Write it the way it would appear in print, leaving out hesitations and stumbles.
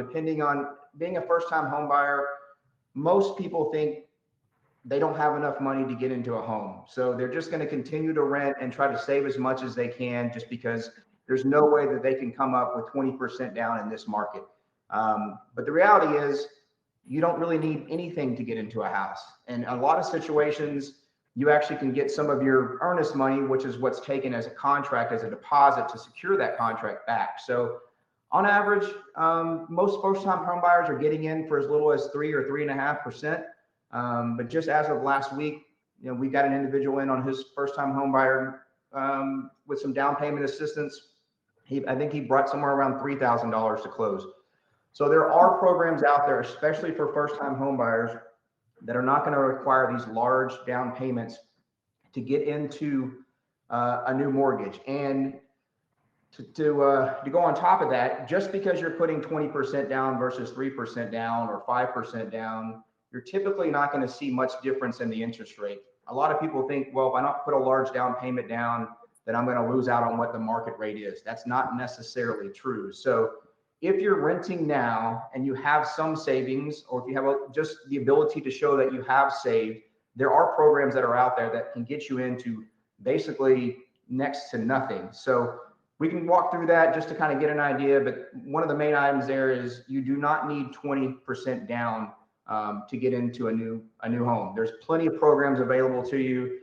depending on being a first-time home buyer. Most people think they don't have enough money to get into a home. So they're just going to continue to rent and try to save as much as they can, just because there's no way that they can come up with 20% down in this market. But the reality is you don't really need anything to get into a house. And a lot of situations, you actually can get some of your earnest money, which is what's taken as a contract, as a deposit to secure that contract back. So on average, most first-time home buyers are getting in for as little as 3 or 3.5%. But just as of last week, we got an individual in on his first-time home buyer with some down payment assistance. I think he brought somewhere around $3,000 to close. So there are programs out there, especially for first-time home buyers, that are not going to require these large down payments to get into a new mortgage. And to go on top of that, just because you're putting 20% down versus 3% down or 5% down, you're typically not going to see much difference in the interest rate. A lot of people think, well, if I don't put a large down payment down, then I'm going to lose out on what the market rate is. That's not necessarily true. So if you're renting now and you have some savings, or if you have just the ability to show that you have saved, there are programs that are out there that can get you into basically next to nothing. So we can walk through that just to kind of get an idea. But one of the main items there is you do not need 20% down to get into a new home. There's plenty of programs available to you.